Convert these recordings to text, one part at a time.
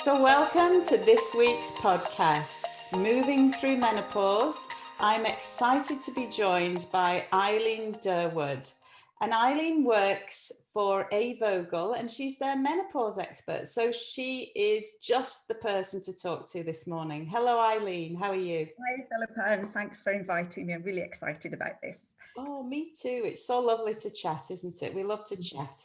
So welcome to this week's podcast, Moving Through Menopause. I'm excited to be joined by Eileen Durward. And Eileen works for Vogel and she's their menopause expert. So she is just the person to talk to this morning. Hello, Eileen. How are you? Hi, Philippa, and thanks for inviting me. I'm really excited about this. Oh, me too. It's so lovely to chat, isn't it? We love to chat.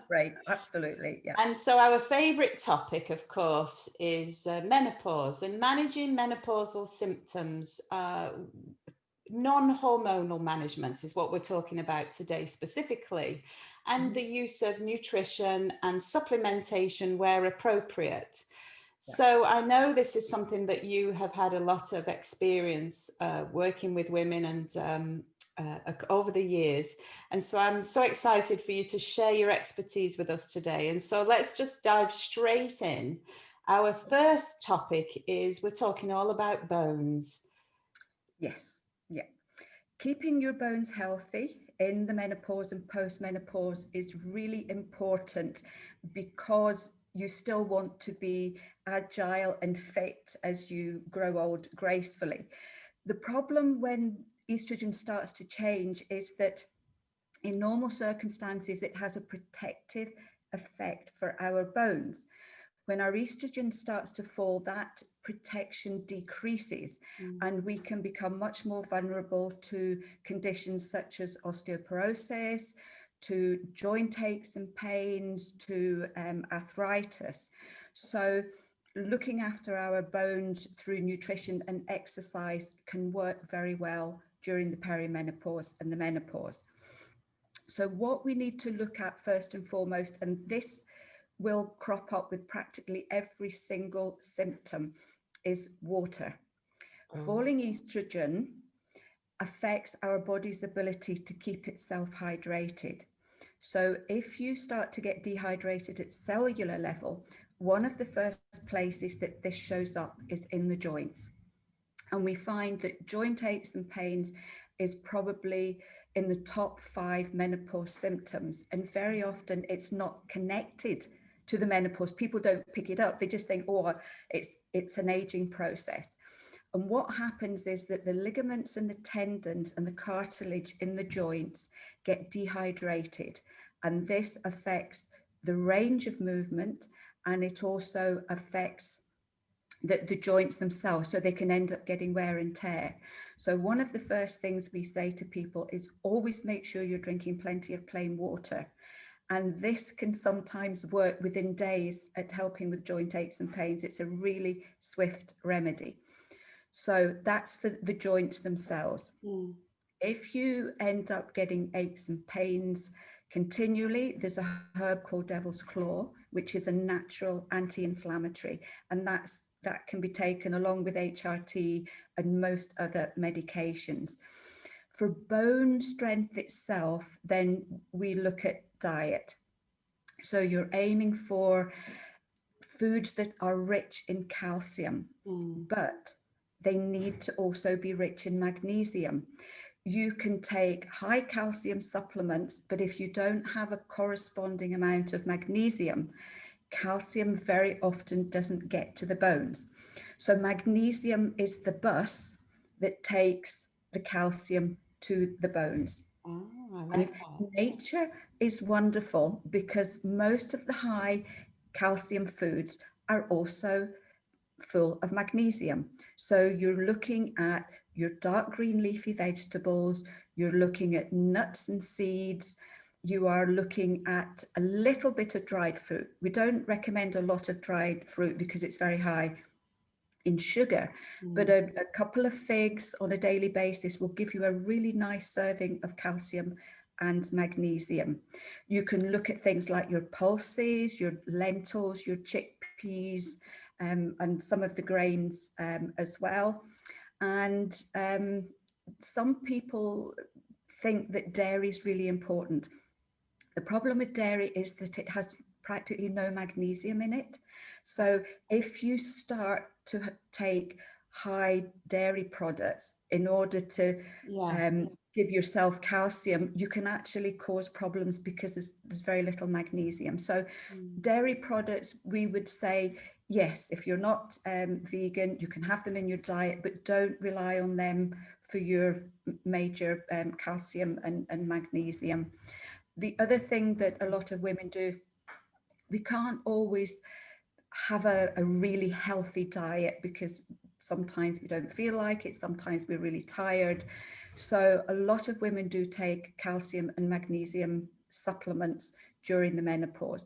Great, absolutely, yeah. And so our favourite topic, of course, is menopause and managing menopausal symptoms. Non-hormonal management is what we're talking about today specifically, and the use of nutrition and supplementation where appropriate. Yeah. So I know this is something that you have had a lot of experience working with women and over the years. And so I'm so excited for you to share your expertise with us today. And so let's just dive straight in. Our first topic is we're talking all about bones. Yes, yeah. Keeping your bones healthy in the menopause and post-menopause is really important because you still want to be agile and fit as you grow old gracefully. The problem when estrogen starts to change is that in normal circumstances, it has a protective effect for our bones. When our estrogen starts to fall, that protection decreases and we can become much more vulnerable to conditions such as osteoporosis, to joint aches and pains, to arthritis. So looking after our bones through nutrition and exercise can work very well during the perimenopause and the menopause. So what we need to look at first and foremost, and this will crop up with practically every single symptom, is water. Falling estrogen affects our body's ability to keep itself hydrated. So if you start to get dehydrated at cellular level, one of the first places that this shows up is in the joints. And we find that joint aches and pains is probably in the top 5 menopause symptoms. And very often it's not connected to the menopause. People don't pick it up. They just think, oh, it's an aging process. And what happens is that the ligaments and the tendons and the cartilage in the joints get dehydrated. And this affects the range of movement, and it also affects the joints themselves, so they can end up getting wear and tear. So one of the first things we say to people is always make sure you're drinking plenty of plain water. And this can sometimes work within days at helping with joint aches and pains. It's a really swift remedy. So that's for the joints themselves. If you end up getting aches and pains continually, there's a herb called Devil's Claw, which is a natural anti-inflammatory, and that can be taken along with HRT and most other medications. For bone strength itself, then we look at diet. So you're aiming for foods that are rich in calcium, but they need to also be rich in magnesium. You can take high calcium supplements, but if you don't have a corresponding amount of magnesium, calcium very often doesn't get to the bones. So magnesium is the bus that takes the calcium to the bones. And nature is wonderful because most of the high calcium foods are also full of magnesium. So you're looking at your dark green leafy vegetables, you're looking at nuts and seeds, you are looking at a little bit of dried fruit. We don't recommend a lot of dried fruit because it's very high in sugar, but a couple of figs on a daily basis will give you a really nice serving of calcium and magnesium. You can look at things like your pulses, your lentils, your chickpeas, and some of the grains as well. And some people think that dairy is really important. The problem with dairy is that it has practically no magnesium in it. So if you start to take high dairy products in order to give yourself calcium, you can actually cause problems because there's very little magnesium. So dairy products, we would say, yes, if you're not vegan, you can have them in your diet, but don't rely on them for your major calcium and magnesium. The other thing that a lot of women do, we can't always have a really healthy diet because sometimes we don't feel like it, sometimes we're really tired. So a lot of women do take calcium and magnesium supplements during the menopause.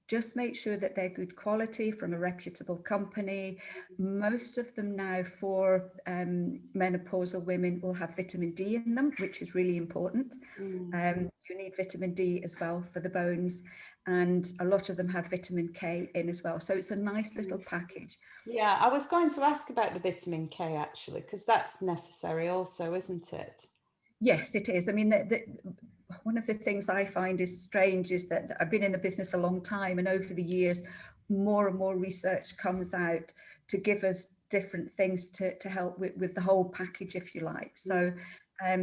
Just make sure that they're good quality from a reputable company. Most of them now for menopausal women will have vitamin D in them, which is really important. You need vitamin D as well for the bones, and a lot of them have vitamin K in as well. So it's a nice little package. Yeah, I was going to ask about the vitamin K actually, because that's necessary also, isn't it? Yes, it is. I mean, one of the things I find is strange is that I've been in the business a long time, and over the years, more and more research comes out to give us different things to help with the whole package, if you like. So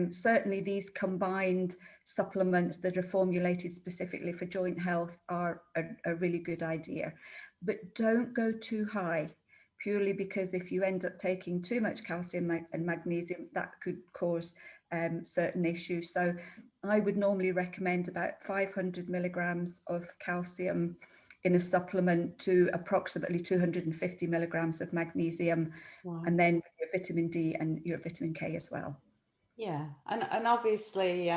certainly these combined supplements that are formulated specifically for joint health are a really good idea. But don't go too high, purely because if you end up taking too much calcium and magnesium, that could cause certain issues. So I would normally recommend about 500 milligrams of calcium in a supplement to approximately 250 milligrams of magnesium, Wow. and then your vitamin D and your vitamin K as well. Yeah, and obviously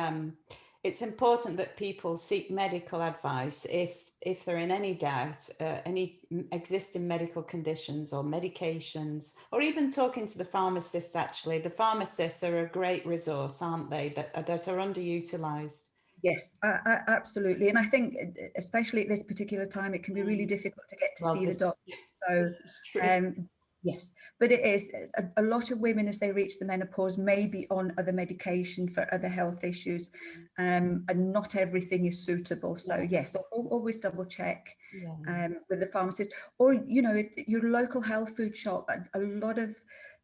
it's important that people seek medical advice if they're in any doubt, any existing medical conditions or medications, or even talking to the pharmacists. Actually, the pharmacists are a great resource, aren't they? That are underutilized. Yes, absolutely. And I think, especially at this particular time, it can be really difficult to get to Well, see the doctor. So, this is true. yes, but it is a lot of women as they reach the menopause may be on other medication for other health issues, and not everything is suitable. So, yes, always double check with the pharmacist, or your local health food shop. A lot of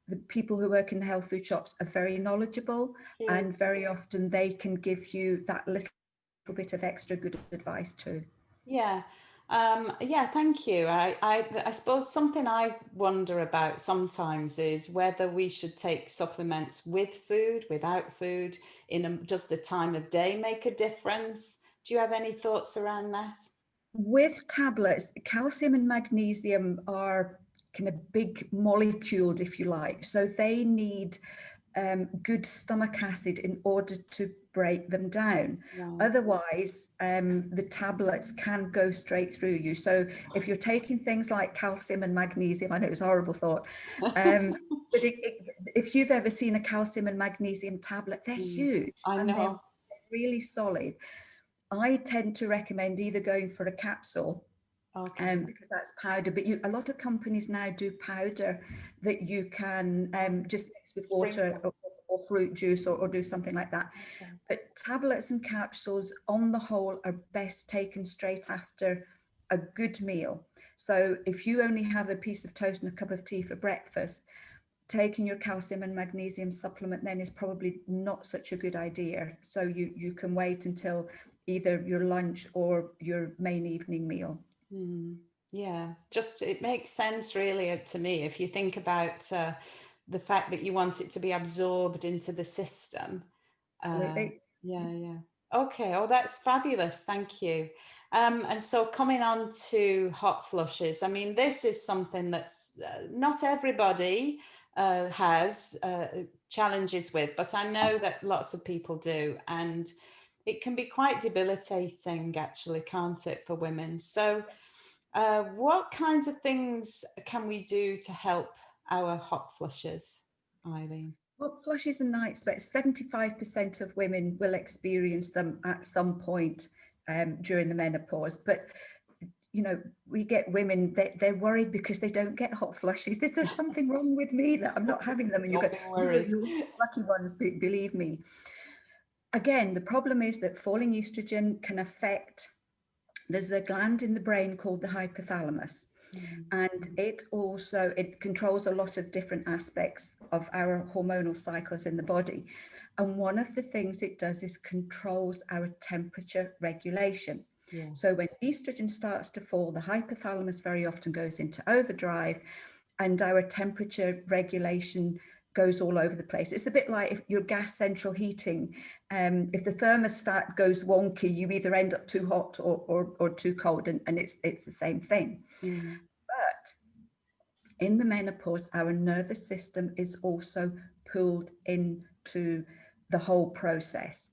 the people who work in the health food shops are very knowledgeable, and very often they can give you that little bit of extra good advice too. Yeah. Yeah, thank you. I suppose something I wonder about sometimes is whether we should take supplements with food, without food, does the time of day make a difference? Do you have any thoughts around that? With tablets, calcium and magnesium are kind of big moleculed, if you like. So they need good stomach acid in order to break them down. Right. Otherwise, the tablets can go straight through you. So if you're taking things like calcium and magnesium, I know it's a horrible thought, but if you've ever seen a calcium and magnesium tablet, they're huge I and they're know. really solid. I tend to recommend either going for a capsule, Okay. because that's powder, but a lot of companies now do powder that you can just mix with water Sprinkle. or fruit juice or do something like that. Okay. But tablets and capsules on the whole are best taken straight after a good meal. So if you only have a piece of toast and a cup of tea for breakfast, taking your calcium and magnesium supplement then is probably not such a good idea. So you can wait until either your lunch or your main evening meal. Yeah, just it makes sense really to me if you think about the fact that you want it to be absorbed into the system. Absolutely. Yeah. Okay. Oh, that's fabulous. Thank you. And so coming on to hot flushes, I mean, this is something that's not everybody has challenges with, but I know that lots of people do, and it can be quite debilitating, actually, can't it, for women? So, what kinds of things can we do to help our hot flushes, Eileen? Hot flushes and night sweats, 75% of women will experience them at some point during the menopause. But, we get women, they're worried because they don't get hot flushes. Is there something wrong with me that I'm not having them? And you Don't go, be no, worried. you're lucky ones, believe me. Again, the problem is that falling estrogen can affect, there's a gland in the brain called the hypothalamus. And it controls a lot of different aspects of our hormonal cycles in the body. And one of the things it does is controls our temperature regulation. Yeah. So when estrogen starts to fall, the hypothalamus very often goes into overdrive, and our temperature regulation goes all over the place. It's a bit like if your gas central heating, if the thermostat goes wonky, you either end up too hot or too cold, and it's the same thing. But in the menopause, our nervous system is also pulled into the whole process.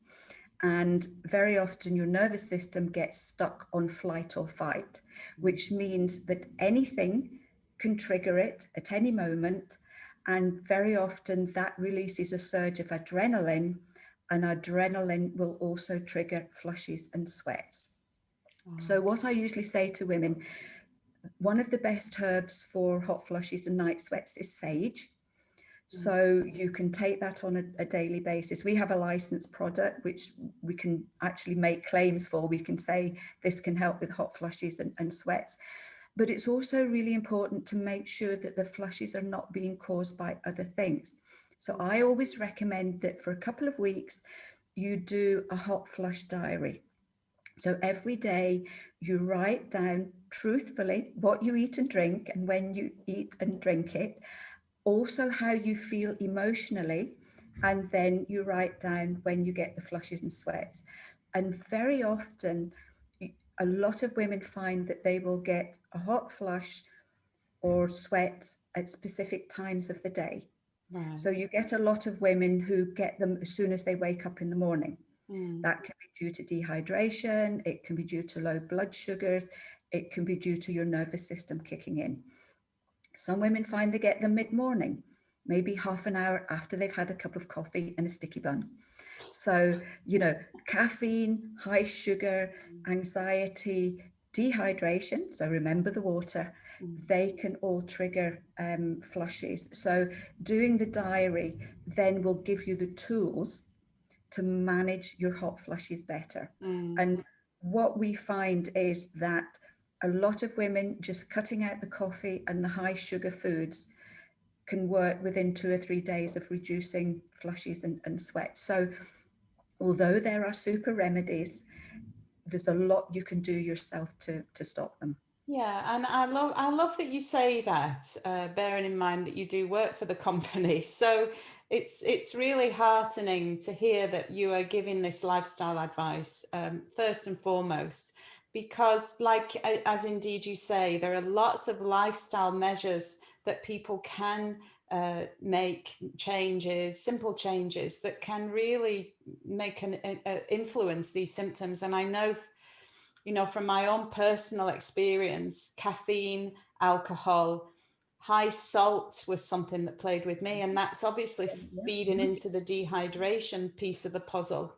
And very often your nervous system gets stuck on flight or fight, which means that anything can trigger it at any moment. And very often that releases a surge of adrenaline, and adrenaline will also trigger flushes and sweats. So what I usually say to women, one of the best herbs for hot flushes and night sweats is sage. So you can take that on a daily basis. We have a licensed product which we can actually make claims for. We can say this can help with hot flushes and sweats. But it's also really important to make sure that the flushes are not being caused by other things. So I always recommend that for a couple of weeks, you do a hot flush diary. So every day you write down truthfully what you eat and drink and when you eat and drink it, also how you feel emotionally, and then you write down when you get the flushes and sweats. And very often, a lot of women find that they will get a hot flush or sweats at specific times of the day. Right. So you get a lot of women who get them as soon as they wake up in the morning. That can be due to dehydration, it can be due to low blood sugars, it can be due to your nervous system kicking in. Some women find they get them mid-morning, maybe half an hour after they've had a cup of coffee and a sticky bun. So, caffeine, high sugar, anxiety, dehydration, so remember the water, they can all trigger flushes. So doing the diary then will give you the tools to manage your hot flushes better. And what we find is that a lot of women just cutting out the coffee and the high sugar foods can work within 2 or 3 days of reducing flushes and sweat. So although there are super remedies, there's a lot you can do yourself to stop them. Yeah, and I love that you say that, bearing in mind that you do work for the company. So it's really heartening to hear that you are giving this lifestyle advice, first and foremost, because as indeed you say, there are lots of lifestyle measures that people can make changes, simple changes that can really make an influence these symptoms. And I know from my own personal experience, caffeine, alcohol, high salt was something that played with me. And that's obviously feeding into the dehydration piece of the puzzle.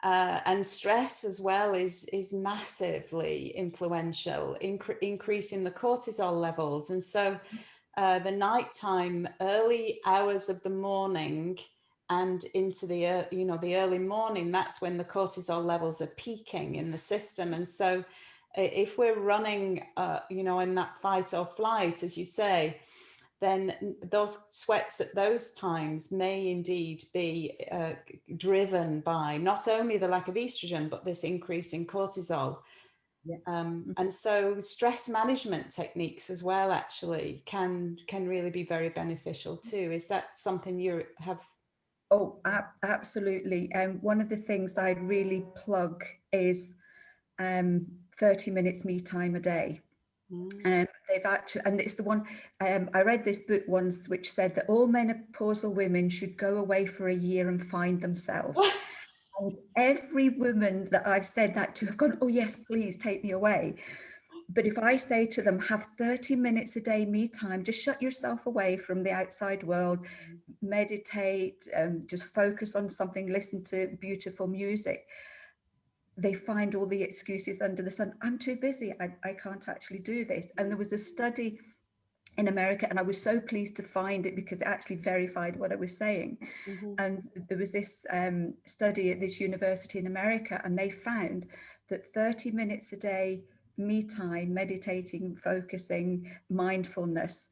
And stress as well is massively influential, increasing the cortisol levels. And so the nighttime, early hours of the morning, and into the early morning, that's when the cortisol levels are peaking in the system. And so if we're running in that fight or flight, as you say, then those sweats at those times may indeed be driven by not only the lack of estrogen but this increase in cortisol. And so stress management techniques as well actually can really be very beneficial too. Is that something you have? Oh, absolutely. One of the things I really plug is 30 minutes me time a day. They've actually, and it's the one, I read this book once which said that all menopausal women should go away for a year and find themselves. And every woman that I've said that to have gone, oh yes, please take me away. But if I say to them, have 30 minutes a day me time, just shut yourself away from the outside world, meditate, just focus on something, listen to beautiful music, they find all the excuses under the sun. I'm too busy. I can't actually do this. And there was a study in America, and I was so pleased to find it because it actually verified what I was saying. And there was this study at this university in America, and they found that 30 minutes a day me time, meditating, focusing, mindfulness,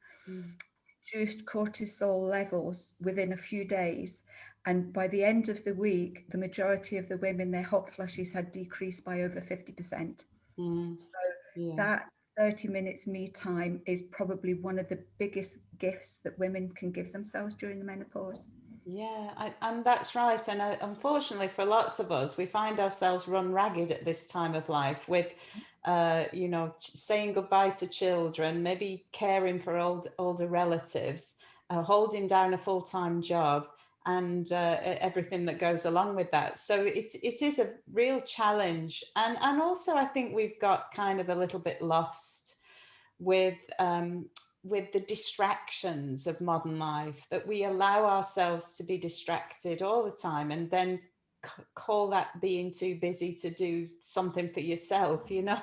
reduced cortisol levels within a few days. And by the end of the week, the majority of the women, their hot flushes had decreased by over 50%. Mm. So Yeah. that 30 minutes me time is probably one of the biggest gifts that women can give themselves during the menopause. Yeah, and that's right. And unfortunately, for lots of us, we find ourselves run ragged at this time of life with, saying goodbye to children, maybe caring for older relatives, holding down a full-time job, and everything that goes along with that. So it is a real challenge. And also, I think we've got kind of a little bit lost with the distractions of modern life, that we allow ourselves to be distracted all the time and then call that being too busy to do something for yourself, you know.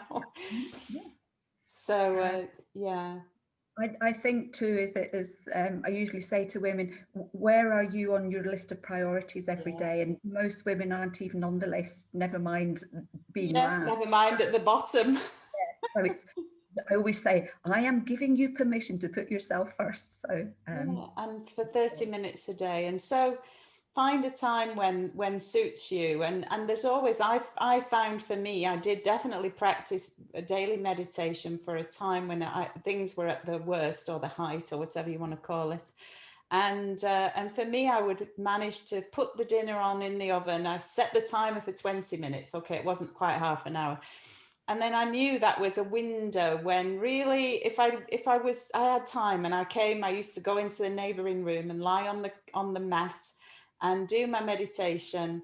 Yeah. So yeah. I think too is that as I usually say to women, where are you on your list of priorities every Yeah, day? And most women aren't even on the list, never mind being yeah, last. never mind at the bottom. So it's, I always say, I am giving you permission to put yourself first. So Yeah, and for 30 minutes a day. And so find a time when suits you. And there's always, I found for me, I did definitely practice a daily meditation for a time when things were at the worst, or the height, or whatever you want to call it. And for me, I would manage to put the dinner on in the oven. I set the timer for 20 minutes. Okay, it wasn't quite half an hour. And then I knew that was a window when really, if I had time and I used to go into the neighboring room and lie on the mat and do my meditation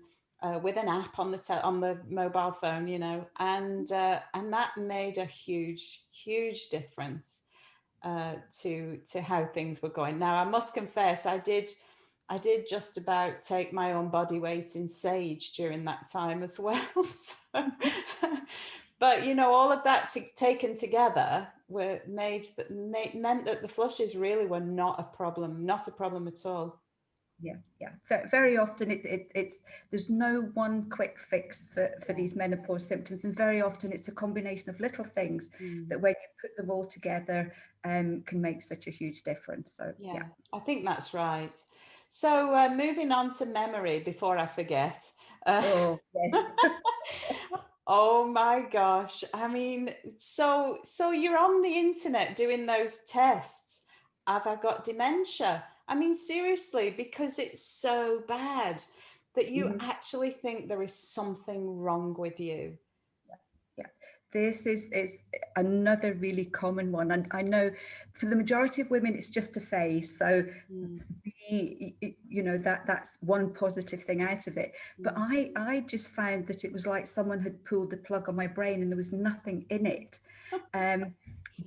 with an app on the mobile phone, and that made a huge difference to how things were going. Now, I must confess, I did just about take my own body weight in sage during that time as well. So, but all of that taken together meant that the flushes really were not a problem at all. yeah. Very often it's there's no one quick fix for these menopause symptoms, and very often it's a combination of little things that when you put them all together can make such a huge difference. So Yeah, I think that's right. So moving on to memory before I forget. Oh yes. Oh my gosh. I mean, so you're on the internet doing those tests. Have I got dementia? I mean, seriously, because it's so bad that you Mhm. actually think there is something wrong with you. Yeah, this is another really common one, and I know for the majority of women it's just a phase. So Mm, that's one positive thing out of it. But mm, I just found that it was like someone had pulled the plug on my brain and there was nothing in it.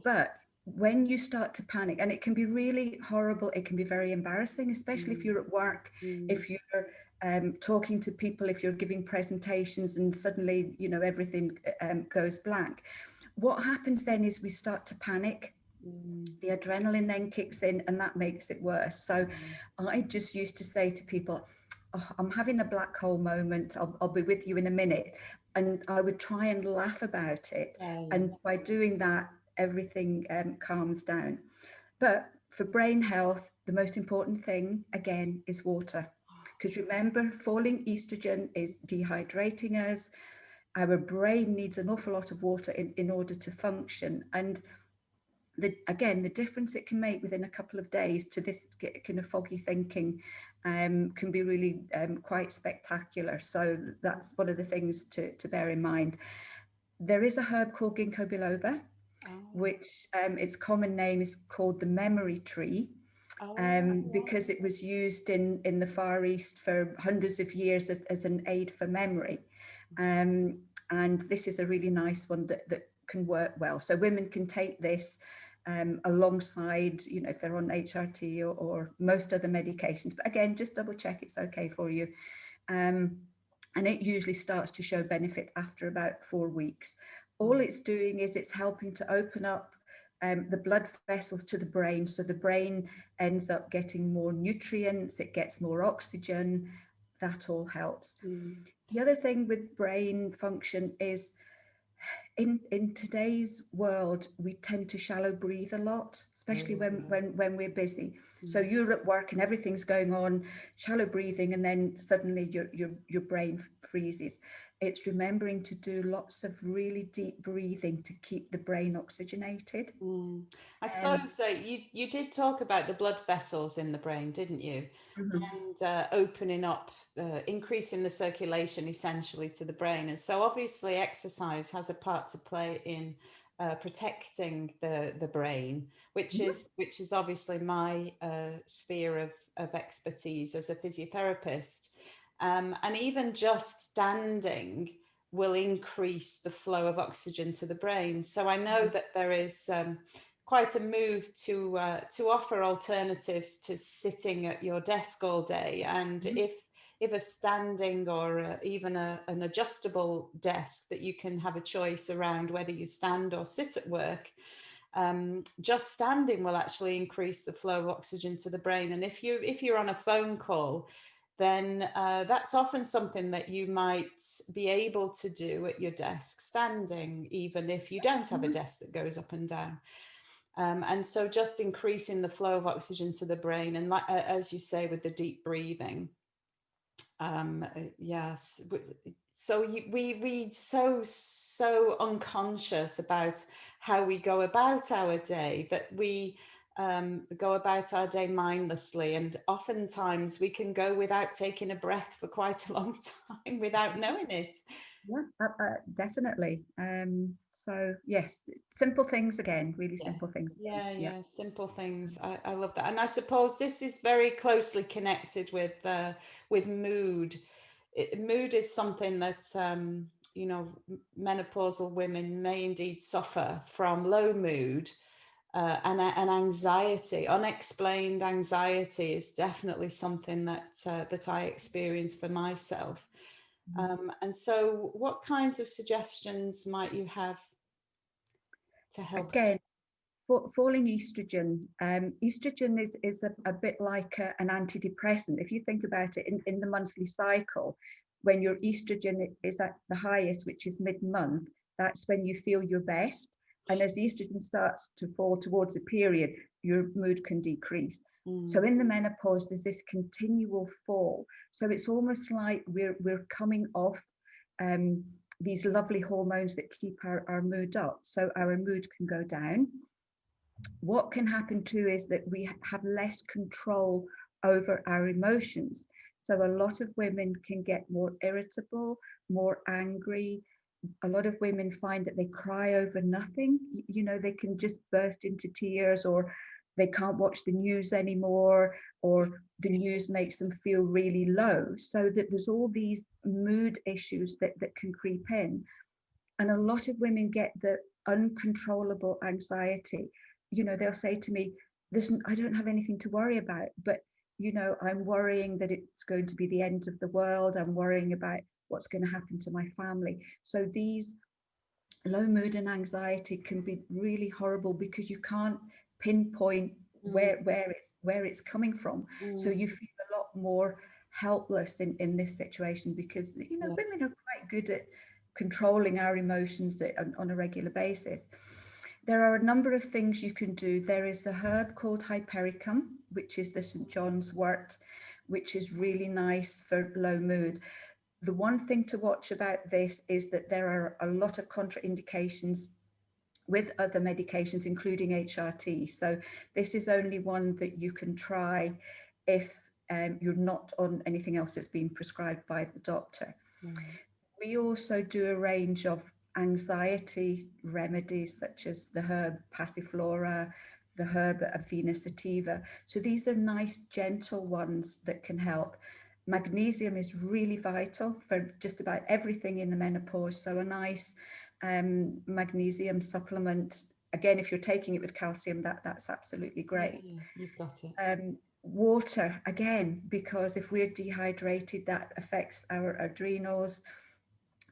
But when you start to panic, and it can be really horrible, it can be very embarrassing, especially if mm, you're at work, mm, if you're talking to people, if you're giving presentations and suddenly, everything goes blank. What happens then is we start to panic. mm, The adrenaline then kicks in and that makes it worse. So mm. I just used to say to people, oh, I'm having a black hole moment. I'll be with you in a minute. And I would try and laugh about it. Yeah. And by doing that, everything calms down. But for brain health, the most important thing, again, is water. Because remember, falling estrogen is dehydrating us. Our brain needs an awful lot of water in order to function. And the difference it can make within a couple of days to this kind of foggy thinking can be really quite spectacular. So that's one of the things to bear in mind. There is a herb called ginkgo biloba, Oh, which its common name is called the memory tree, oh, because it was used in the Far East for hundreds of years as an aid for memory. And this is a really nice one that can work well. So women can take this alongside, if they're on HRT or most other medications. But again, just double check it's okay for you. And it usually starts to show benefit after about 4 weeks. All it's doing is it's helping to open up the blood vessels to the brain. So the brain ends up getting more nutrients, it gets more oxygen. That all helps. mm, The other thing with brain function is In today's world, we tend to shallow breathe a lot, especially Oh, when we're busy. So yeah. you're at work and everything's going on, shallow breathing, and then suddenly your brain freezes. It's remembering to do lots of really deep breathing to keep the brain oxygenated. Mm. I Um, suppose you did talk about the blood vessels in the brain, didn't you? mhm. And opening up, increasing the circulation essentially to the brain. And so obviously exercise has a part to play in protecting the brain, which is obviously my sphere of expertise as a physiotherapist. And even just standing will increase the flow of oxygen to the brain. So I know that there is quite a move to offer alternatives to sitting at your desk all day. And if a standing or even an adjustable desk that you can have a choice around whether you stand or sit at work, just standing will actually increase the flow of oxygen to the brain. And if you're on a phone call, then that's often something that you might be able to do at your desk standing, even if you don't have a desk that goes up and down. And so just increasing the flow of oxygen to the brain, and like, as you say, with the deep breathing, yes. So we so unconscious about how we go about our day, that we go about our day mindlessly, and oftentimes we can go without taking a breath for quite a long time without knowing it. Yeah, definitely. So yes, simple things again, really Yeah. simple things again. Yeah, Yeah. yeah, simple things. I love that. And I suppose this is very closely connected with mood. Mood is something that menopausal women may indeed suffer from low mood, and anxiety. Unexplained anxiety is definitely something that I experience for myself. And so what kinds of suggestions might you have to help us? Again, falling estrogen. Estrogen is a bit like an antidepressant. If you think about it in the monthly cycle, when your estrogen is at the highest, which is mid-month, that's when you feel your best. And as the estrogen starts to fall towards a period, your mood can decrease. So Mm, in the menopause, there's this continual fall. So it's almost like we're coming off um, these lovely hormones that keep our mood up. So our mood can go down. What can happen too is that we have less control over our emotions. So a lot of women can get more irritable, more angry. A lot of women find that they cry over nothing. They can just burst into tears, or they can't watch the news anymore, or the news makes them feel really low. So that there's all these mood issues that can creep in. And a lot of women get the uncontrollable anxiety. They'll say to me, listen, I don't have anything to worry about, but I'm worrying that it's going to be the end of the world. I'm worrying about what's going to happen to my family. So these low mood and anxiety can be really horrible because you can't pinpoint mm, where it's coming from. So mm, you feel a lot more helpless in this situation, because yeah. women are quite good at controlling our emotions on a regular basis. There are a number of things you can do. There is a herb called hypericum, which is the St. John's wort, which is really nice for low mood. The one thing to watch about this is that there are a lot of contraindications with other medications, including HRT. So this is only one that you can try if you're not on anything else that's been prescribed by the doctor. Mm, We also do a range of anxiety remedies, such as the herb passiflora, the herb Avena sativa. So these are nice, gentle ones that can help. Magnesium is really vital for just about everything in the menopause. So a nice magnesium supplement. Again, if you're taking it with calcium, that's absolutely yeah, great. yeah, you've got it. Water, again, because if we're dehydrated, that affects our adrenals.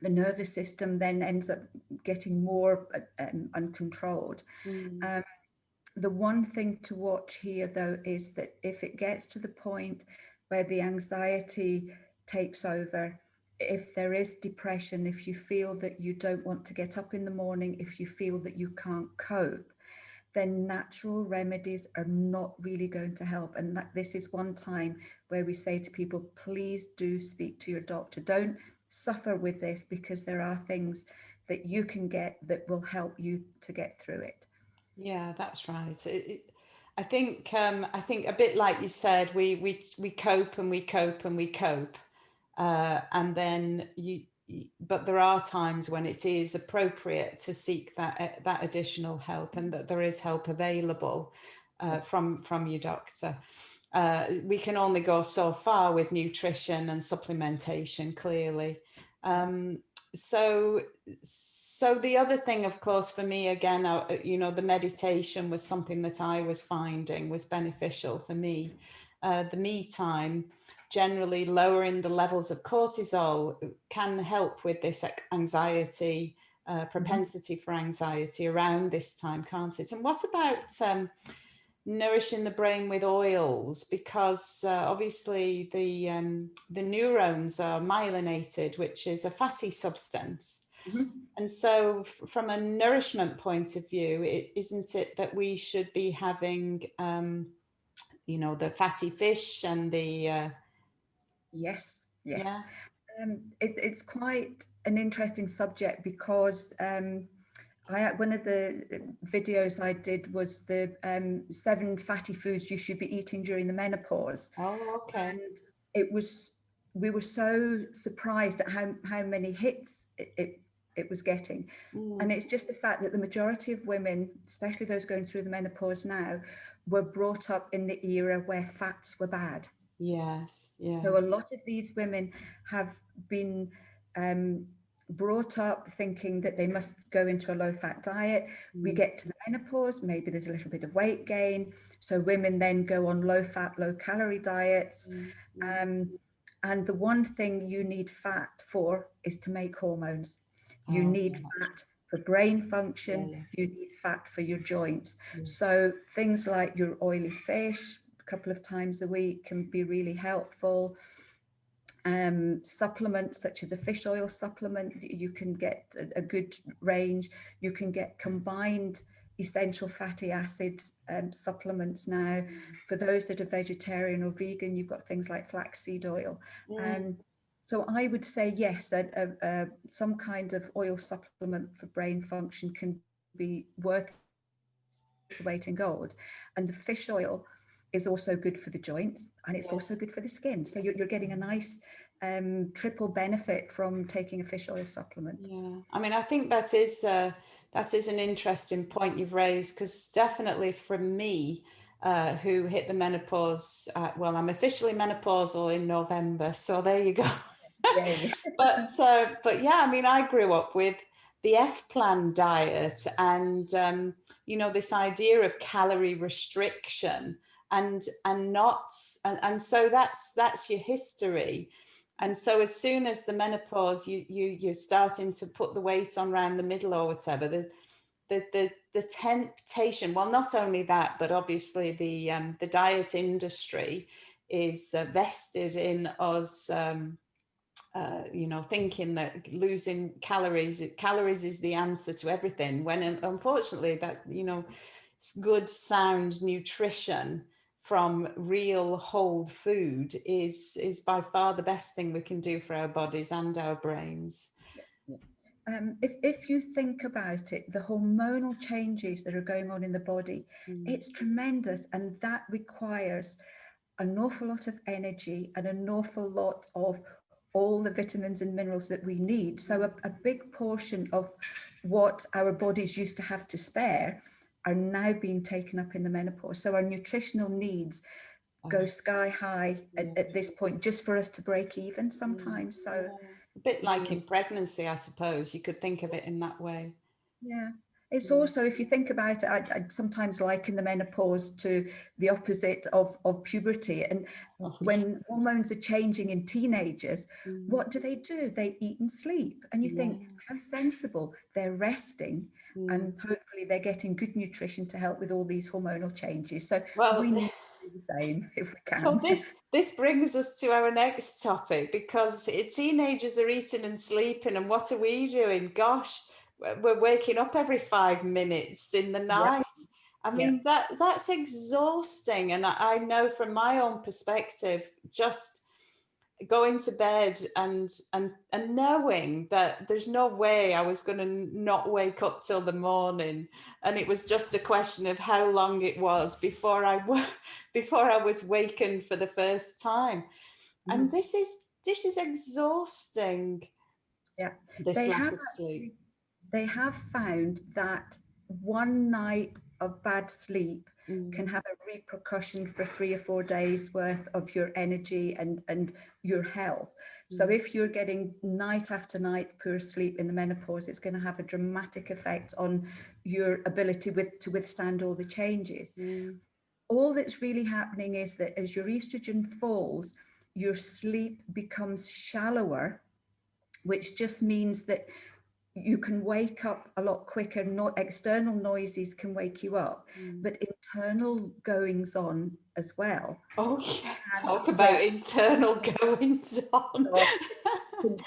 The nervous system then ends up getting more uncontrolled. Mm, Um, the one thing to watch here, though, is that if it gets to the point where the anxiety takes over, if there is depression, if you feel that you don't want to get up in the morning, if you feel that you can't cope, then natural remedies are not really going to help. And that this is one time where we say to people, please do speak to your doctor. Don't suffer with this, because there are things that you can get that will help you to get through it. Yeah, that's right. I think a bit like you said, we cope and we cope and we cope, and then but there are times when it is appropriate to seek that additional help, and that there is help available from your doctor. We can only go so far with nutrition and supplementation, clearly. Um, so the other thing, of course, for me, again, the meditation was something that I was finding was beneficial for me. The me time, generally lowering the levels of cortisol, can help with this anxiety, propensity for anxiety around this time, can't it? And what about nourishing the brain with oils? Because obviously the neurons are myelinated, which is a fatty substance. And so from a nourishment point of view, isn't it that we should be having the fatty fish and the Yes, yes. yeah. It's quite an interesting subject, because one of the videos I did was the 7 fatty foods you should be eating during the menopause. Oh, okay. And we were so surprised at how many hits it was getting. And it's just the fact that the majority of women, especially those going through the menopause now, were brought up in the era where fats were bad. Yes, yeah. So a lot of these women have been brought up thinking that they must go into a low-fat diet. We get to the menopause, maybe there's a little bit of weight gain. So women then go on low-fat, low-calorie diets. And the one thing you need fat for is to make hormones. You need fat for brain function. You need fat for your joints. So things like your oily fish a couple of times a week can be really helpful. Supplements such as a fish oil supplement, you can get a good range. You can get combined essential fatty acid supplements now. For those that are vegetarian or vegan, you've got things like flaxseed oil. So I would say yes, some kind of oil supplement for brain function can be worth its weight in gold. And the fish oil is also good for the joints, and it's also good for the skin. So you're getting a nice triple benefit from taking a fish oil supplement. Yeah, I mean, I think that is an interesting point you've raised, because definitely for me, who hit the menopause, well, I'm officially menopausal in November, so there you go. Yay. But yeah, I mean, I grew up with the F plan diet, and this idea of calorie restriction, and so that's your history. And so as soon as the menopause, you're starting to put the weight on around the middle or whatever, the temptation, well, not only that, but obviously the diet industry is vested in us, thinking that losing calories is the answer to everything, when unfortunately that, good sound nutrition from real whole food is by far the best thing we can do for our bodies and our brains. If you think about it, the hormonal changes that are going on in the body, it's tremendous, and that requires an awful lot of energy and an awful lot of all the vitamins and minerals that we need. So a big portion of what our bodies used to have to spare are now being taken up in the menopause. So our nutritional needs go sky high at this point, just for us to break even sometimes. So a bit like in pregnancy, I suppose you could think of it in that way. Yeah. It's also, if you think about it, I sometimes liken the menopause to the opposite of puberty. And when hormones are changing in teenagers, what do? They eat and sleep. And you think, how sensible. They're resting, and hopefully they're getting good nutrition to help with all these hormonal changes. So Well, we need the same if we So can. this brings us to our next topic, because teenagers are eating and sleeping, and what are we doing? Gosh, we're waking up every 5 minutes in the Yeah, night. I yeah. mean, that's exhausting. And I know from my own perspective, just going to bed and knowing that there's no way I was going to not wake up till the morning, and it was just a question of how long it was before before I was wakened for the first time. And Mhm. this is exhausting, Yeah. this They lack have of sleep. they have found that one night of bad sleep can Mm, have a repercussion for 3 or 4 days worth of your energy and your health. So mm, if you're getting night after night poor sleep in the menopause, it's going to have a dramatic effect on your ability to withstand all the changes. mm. All that's really happening is that as your estrogen falls, your sleep becomes shallower, which just means that you can wake up a lot quicker. Not external noises can wake you up, Mm. but internal goings on as well Oh yeah, can talk about wake internal goings on. up,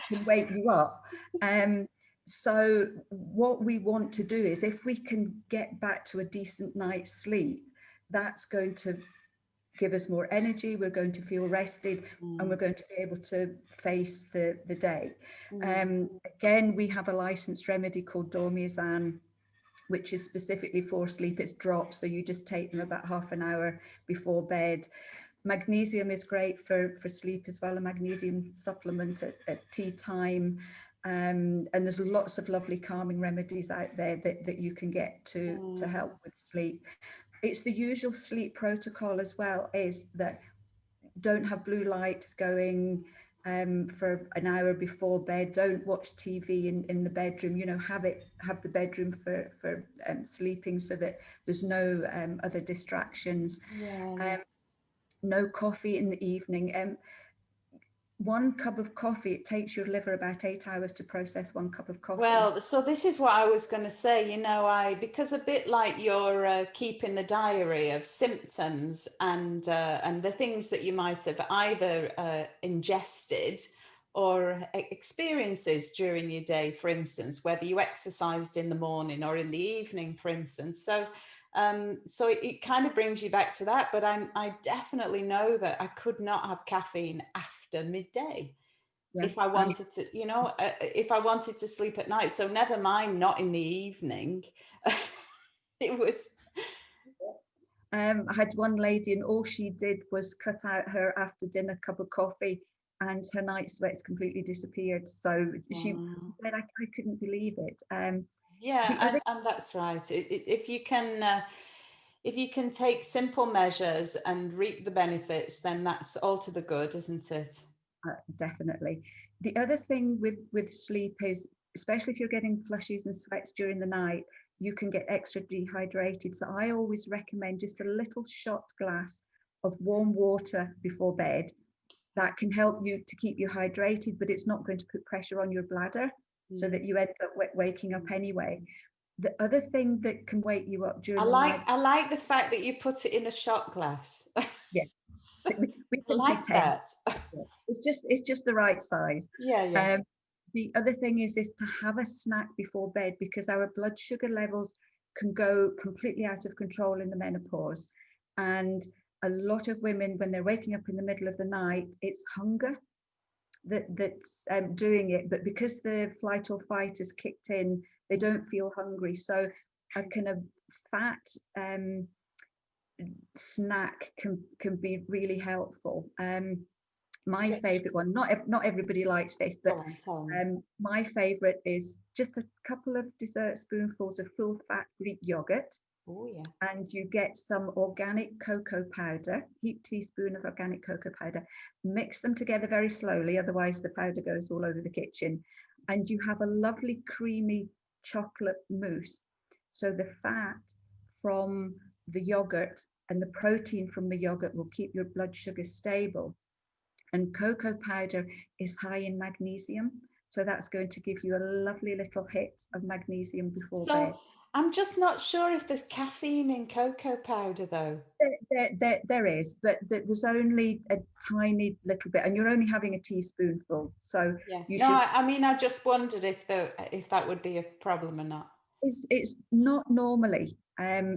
can wake you up. So what we want to do is, if we can get back to a decent night's sleep, that's going to give us more energy, we're going to feel rested, and we're Mm, going to be able to face the day. mm, Again, we have a licensed remedy called dormiazine, which is specifically for sleep. It's drops, so you just take them about half an hour before bed. Magnesium is great for sleep as well, a magnesium supplement at tea time. And there's lots of lovely calming remedies out there that you can get to mm. help with sleep. It's the usual sleep protocol as well, is that don't have blue lights going for an hour before bed. Don't watch TV in the bedroom. Have the bedroom for sleeping, so that there's no other distractions. Yeah, yeah. Um, no coffee in the evening. 1 cup of coffee, it takes your liver about 8 hours to process 1 cup of coffee. Well, so this is what I was going to say. Because a bit like you're keeping the diary of symptoms and the things that you might have either ingested or experiences during your day, for instance, whether you exercised in the morning or in the evening, for instance. So it kind of brings you back to that. But I definitely know that I could not have caffeine after midday Yeah, if I I mean, wanted to, if I wanted to sleep at night. So never mind, not in the evening. It was, I had one lady, and all she did was cut out her after dinner cup of coffee, and her night sweats completely disappeared. So she wow. said, I couldn't believe it. Yeah, The other, and that's right. If you can take simple measures and reap the benefits, then that's all to the good, isn't it? definitely. The other thing with sleep is, especially if you're getting flushes and sweats during the night, you can get extra dehydrated. So I always recommend just a little shot glass of warm water before bed. That can help you to keep you hydrated, but it's not going to put pressure on your bladder, so Mm. that you end up waking up anyway. The other thing that can wake you up I during the like night, I like the fact that you put it in a shot glass. yeah, we I can like pretend. that. Yeah. It's just the right size. Yeah, yeah. Um, the other thing is to have a snack before bed, because our blood sugar levels can go completely out of control in the menopause. And a lot of women, when they're waking up in the middle of the night, it's hunger that's doing it. But because the flight or fight has kicked in, they don't feel hungry. So a kind of fat snack can be really helpful. My So, favorite one, not everybody likes this, go but on, tell me. my favorite is just a couple of dessert spoonfuls of full fat Greek yogurt, Oh, yeah. and you get some organic cocoa powder, heaped teaspoon of organic cocoa powder. Mix them together very slowly, otherwise the powder goes all over the kitchen, and you have a lovely creamy chocolate mousse. So the fat from the yogurt and the protein from the yogurt will keep your blood sugar stable. And cocoa powder is high in magnesium, so that's going to give you a lovely little hit of magnesium before So bed. I'm just not sure if there's caffeine in cocoa powder though. There is, but there's only a tiny little bit, and you're only having a teaspoonful. So Yeah. you No, should. I mean, I just wondered if that would be a problem or not. It's not normally,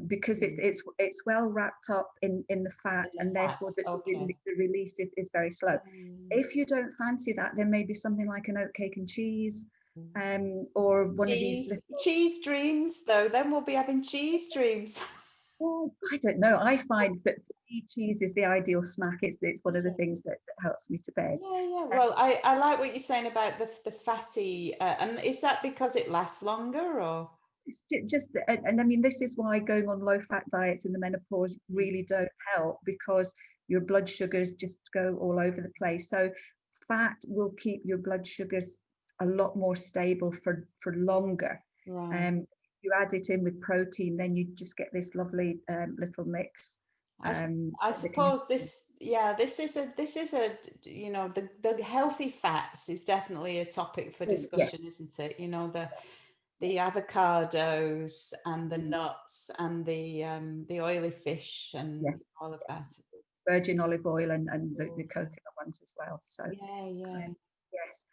because Mm. it's well wrapped up in the fat, In the and fat. therefore Okay. the release is very slow. Mm. If you don't fancy that, there may be something like an oat cake and cheese, or one of these little. Cheese dreams though, then we'll be having cheese dreams. Well, I don't know. I find that for me, cheese is the ideal snack. It's one of the So, things that helps me to bed. yeah. Well, I like what you're saying about the fatty, and is that because it lasts longer or? It's just, and I mean, this is why going on low fat diets in the menopause really don't help, because your blood sugars just go all over the place. So fat will keep your blood sugars a lot more stable for longer. Right. You add it in with protein, then you just get this lovely little mix. I That can, suppose this is a you know the healthy fats is definitely a topic for yes, discussion, isn't it? You know, the avocados and the nuts and the oily fish and yes, all of that. virgin olive oil and the coconut ones as well. So Yeah. yes.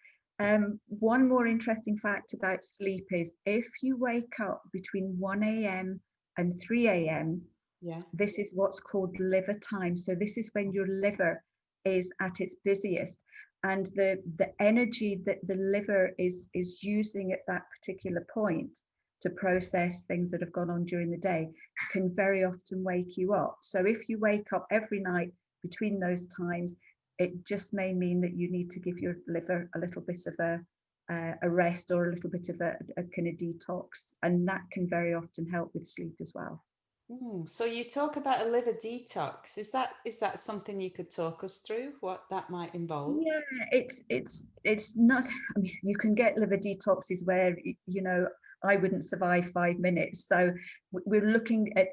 One more interesting fact about sleep is if you wake up between 1 a.m. and 3 a.m., Yeah. this is what's called liver time. So this is when your liver is at its busiest. And the energy that the liver is using at that particular point to process things that have gone on during the day can very often wake you up. So if you wake up every night between those times, it just may mean that you need to give your liver a little bit of a rest, or a little bit of a kind of detox, and that can very often help with sleep as well. So you talk about a liver detox. Is that something you could talk us through? What that might involve? Yeah, it's not. I mean, you can get liver detoxes where I wouldn't survive 5 minutes. So we're looking at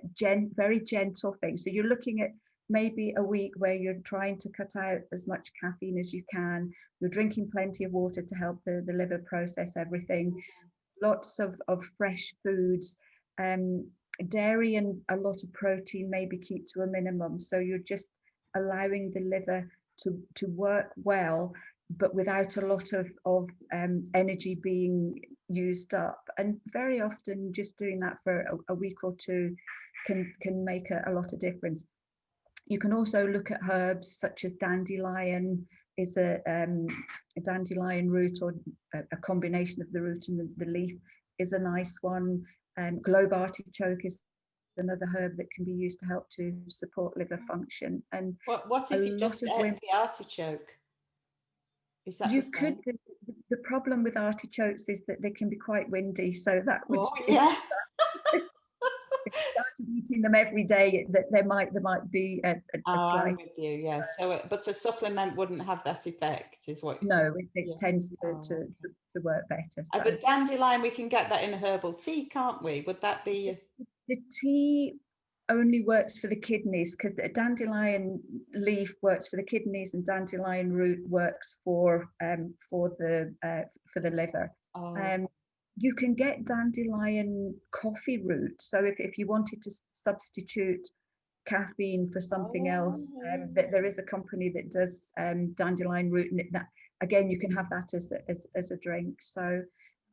very gentle things. So you're looking at maybe a week where you're trying to cut out as much caffeine as you can. You're drinking plenty of water to help the liver process everything. Lots of fresh foods. Dairy and a lot of protein maybe keep to a minimum. So you're just allowing the liver to work well, but without a lot of energy being used up. And very often just doing that for a week or two can make a lot of difference. You can also look at herbs such as dandelion is a dandelion root, or a combination of the root and the leaf is a nice one. Globe artichoke is another herb that can be used to help to support liver function. And What a if you lot just of ate women, the artichoke? Is that the you could, same? the problem with artichokes is that they can be quite windy. So that would, Oh yeah. if you started eating them every day, that there might be a Oh, I'm slight. with you. Yeah. So, but a supplement wouldn't have that effect, is what? No, it Yeah. tends Oh, okay. to work better. So But dandelion, we can get that in a herbal tea, can't we? Would that be? the tea only works for the kidneys, because the dandelion leaf works for the kidneys and dandelion root works for the liver. Oh, Um, you can get dandelion coffee root. So if you wanted to substitute caffeine for something else, that there is a company that does dandelion root, and that again you can have that as a drink. So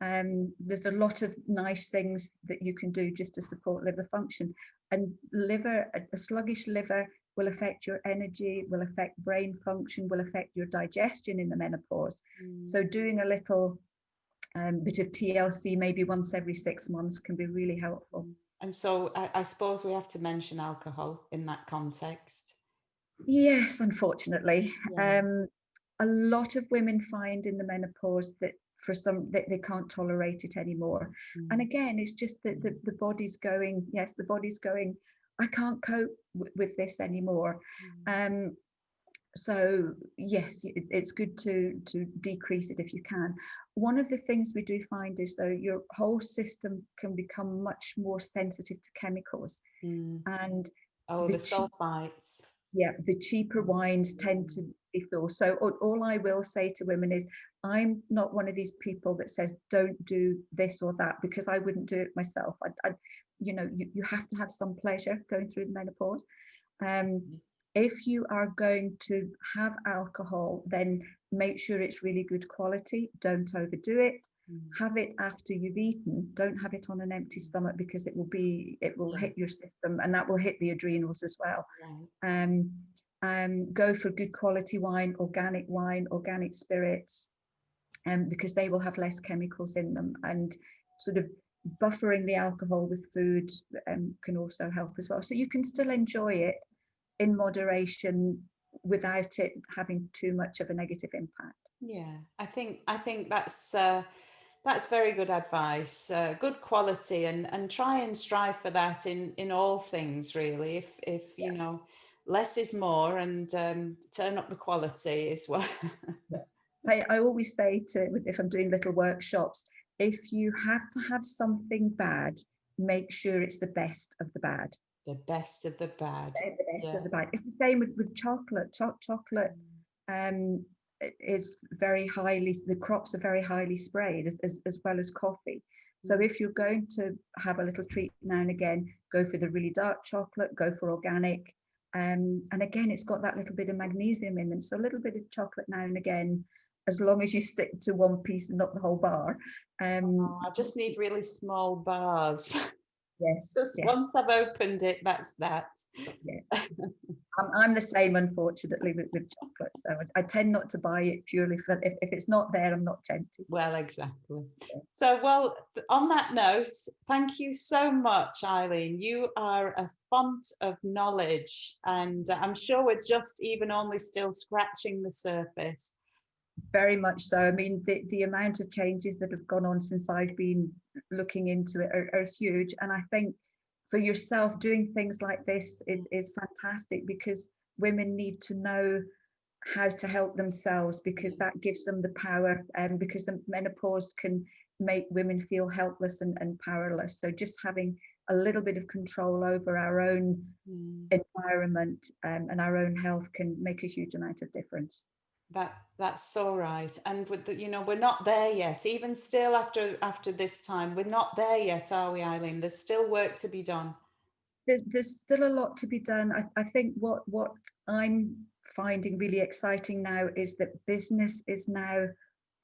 there's a lot of nice things that you can do just to support liver function. And a sluggish liver will affect your energy, will affect brain function, will affect your digestion in the menopause. So doing a little bit of TLC maybe once every 6 months can be really helpful. and so I suppose we have to mention alcohol in that context. Yes, unfortunately. Yeah. A lot of women find in the menopause that that they can't tolerate it anymore. And again, it's just that the body's going, yes, the body's going, I can't cope with this anymore. So yes, it's good to decrease it if you can. One of the things we do find is, though, your whole system can become much more sensitive to chemicals. And Oh, the the sulfites. the cheaper wines tend to completely full. So all I will say to women is, I'm not one of these people that says don't do this or that, because I wouldn't do it myself. You have to have some pleasure going through the menopause. If you are going to have alcohol, then make sure it's really good quality. Don't overdo it. Have it after you've eaten. Don't have it on an empty stomach, because it will hit your system, and that will hit the adrenals as well. Go for good quality wine, organic spirits, because they will have less chemicals in them, and sort of buffering the alcohol with food can also help as well. So you can still enjoy it in moderation without it having too much of a negative impact. Yeah, I think that's very good advice. Good quality, and try and strive for that in all things, really. If you know, less is more, and turn up the quality as well. I always say if I'm doing little workshops, if you have to have something bad, make sure it's the best of the bad. The best of the bad. The best of the bad. It's the same with chocolate. Chocolate is very highly, the crops are very highly sprayed, as well as coffee. So if you're going to have a little treat now and again, go for the really dark chocolate, go for organic. And again, it's got that little bit of magnesium in them. So a little bit of chocolate now and again, as long as you stick to one piece and not the whole bar. I just need really small bars. Yes. Just once I've opened it, that's that. Yeah. I'm the same, unfortunately, with chocolate. So I tend not to buy it purely for, if it's not there, I'm not tempted. Well, exactly. So, well, on that note, thank you so much, Eileen. You are a font of knowledge, and I'm sure we're just even only still scratching the surface. Very much so. I mean, the amount of changes that have gone on since I've been looking into it are huge. And I think for yourself, doing things like this is fantastic, because women need to know how to help themselves, because that gives them the power, because the menopause can make women feel helpless and powerless. So just having a little bit of control over our own environment and our own health can make a huge amount of difference. That's so right. And with we're not there yet. Even still, after this time, we're not there yet, are we, Eileen? There's still work to be done. There's still a lot to be done. I think what I'm finding really exciting now is that business is now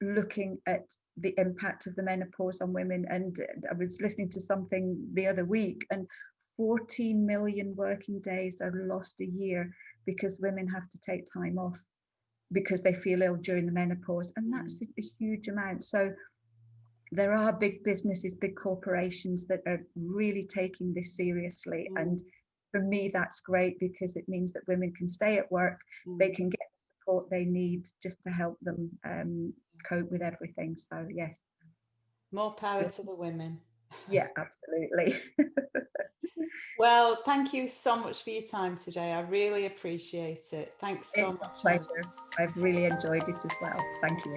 looking at the impact of the menopause on women. And I was listening to something the other week, and 14 million working days are lost a year because women have to take time off because they feel ill during the menopause, and that's a huge amount. So there are big businesses, big corporations that are really taking this seriously. And for me, that's great, because it means that women can stay at work, they can get the support they need just to help them cope with everything. So yes. More power to the women. Yeah, absolutely. Well, thank you so much for your time today. I really appreciate it. Thanks so much. It's a pleasure. I've really enjoyed it as well. Thank you.